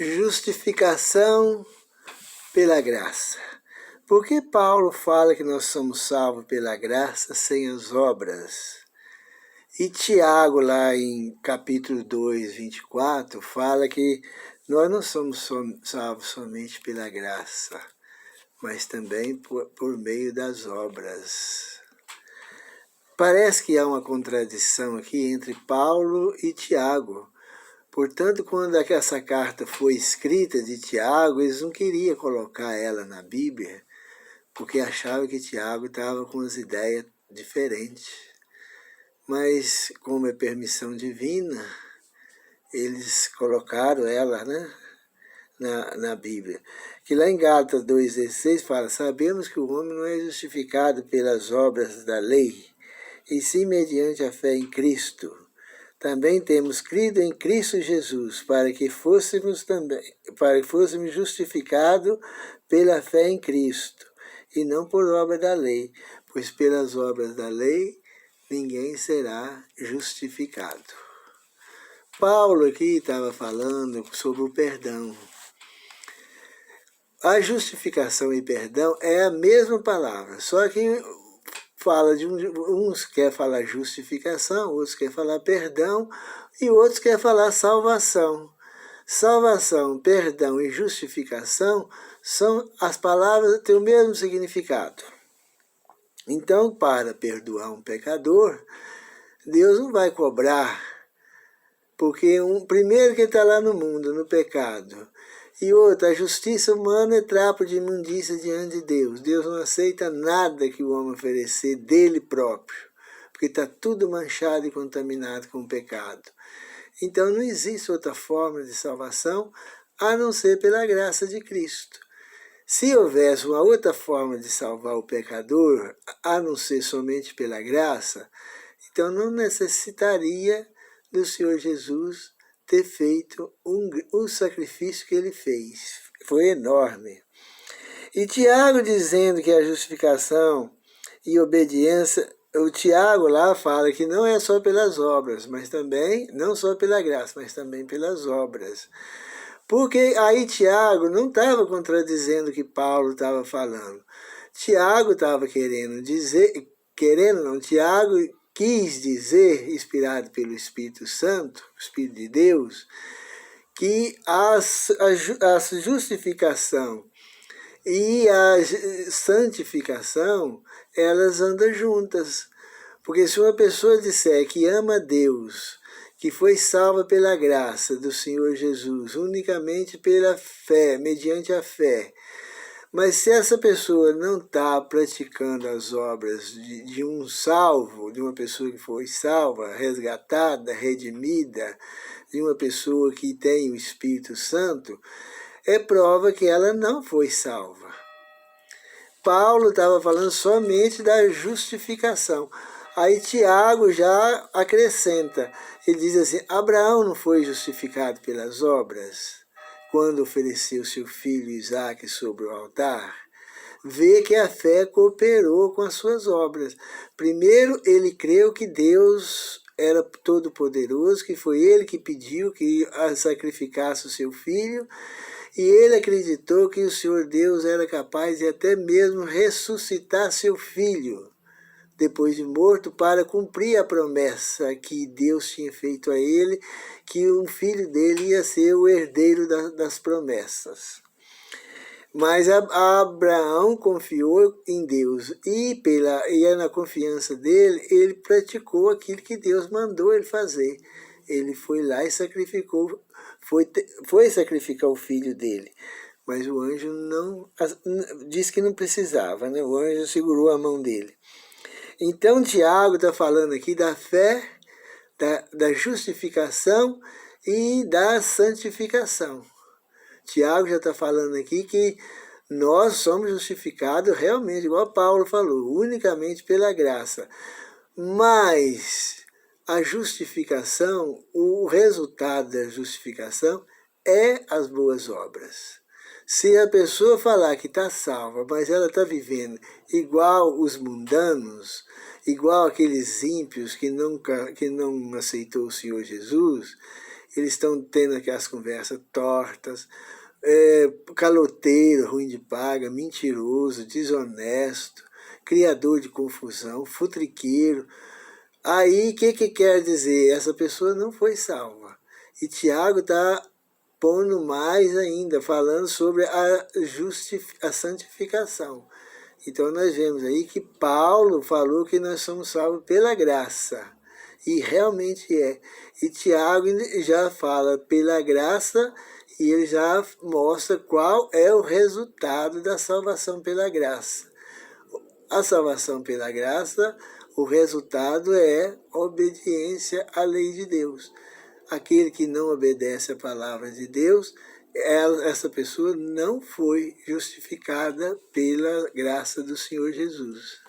Justificação pela graça. Por que Paulo fala que nós somos salvos pela graça sem as obras? E Tiago, lá em capítulo 2, 24, fala que nós não somos salvos somente pela graça, mas também por meio das obras. Parece que há uma contradição aqui entre Paulo e Tiago. Portanto, quando essa carta foi escrita de Tiago, eles não queriam colocar ela na Bíblia, porque achavam que Tiago estava com as ideias diferentes. Mas, como é permissão divina, eles colocaram ela, na Bíblia. Que lá em Gálatas 2,16 fala: sabemos que o homem não é justificado pelas obras da lei, e sim mediante a fé em Cristo. Também temos crido em Cristo Jesus, para que fôssemos justificados pela fé em Cristo, e não por obra da lei, pois pelas obras da lei ninguém será justificado. Paulo aqui estava falando sobre o perdão. A justificação e perdão é a mesma palavra, só que fala de uns quer falar justificação, outros quer falar perdão e outros quer falar salvação. Salvação, perdão e justificação são as palavras que têm o mesmo significado. Então, para perdoar um pecador, Deus não vai cobrar, porque primeiro que está lá no mundo, no pecado, e outra, a justiça humana é trapo de imundícia diante de Deus. Deus não aceita nada que o homem oferecer dele próprio, porque está tudo manchado e contaminado com o pecado. Então não existe outra forma de salvação a não ser pela graça de Cristo. Se houvesse uma outra forma de salvar o pecador, a não ser somente pela graça, então não necessitaria do Senhor Jesus ter feito o sacrifício que ele fez. Foi enorme. E Tiago dizendo que a justificação e obediência, o Tiago lá fala que não é só pelas obras, mas também, não só pela graça, mas também pelas obras. Porque aí Tiago não estava contradizendo o que Paulo estava falando. Tiago estava Tiago quis dizer, inspirado pelo Espírito Santo, o Espírito de Deus, que a justificação e a santificação, elas andam juntas. Porque se uma pessoa disser que ama a Deus, que foi salva pela graça do Senhor Jesus, unicamente pela fé, mediante a fé, mas se essa pessoa não está praticando as obras de um salvo, de uma pessoa que foi salva, resgatada, redimida, de uma pessoa que tem o Espírito Santo, é prova que ela não foi salva. Paulo estava falando somente da justificação. Aí Tiago já acrescenta, ele diz assim: Abraão não foi justificado pelas obras quando ofereceu seu filho Isaque sobre o altar? Vê que a fé cooperou com as suas obras. Primeiro, ele creu que Deus era todo-poderoso, que foi ele que pediu que sacrificasse o seu filho, e ele acreditou que o Senhor Deus era capaz de até mesmo ressuscitar seu filho depois de morto, para cumprir a promessa que Deus tinha feito a ele, que um filho dele ia ser o herdeiro das promessas. Mas Abraão confiou em Deus, e na confiança dele, ele praticou aquilo que Deus mandou ele fazer. Ele foi lá e sacrificou, foi sacrificar o filho dele. Mas o anjo disse que não precisava, o anjo segurou a mão dele. Então, Tiago está falando aqui da fé, da justificação e da santificação. Tiago já está falando aqui que nós somos justificados realmente, igual Paulo falou, unicamente pela graça. Mas a justificação, o resultado da justificação é as boas obras. Se a pessoa falar que está salva, mas ela está vivendo igual os mundanos, igual aqueles ímpios que não aceitou o Senhor Jesus, eles estão tendo aquelas conversas tortas, caloteiro, ruim de paga, mentiroso, desonesto, criador de confusão, futriqueiro. Aí, o que quer dizer? Essa pessoa não foi salva. E Tiago está pondo mais ainda, falando sobre a santificação. Então nós vemos aí que Paulo falou que nós somos salvos pela graça. E realmente é. E Tiago já fala pela graça e ele já mostra qual é o resultado da salvação pela graça. A salvação pela graça, o resultado é obediência à lei de Deus. Aquele que não obedece à palavra de Deus, essa pessoa não foi justificada pela graça do Senhor Jesus.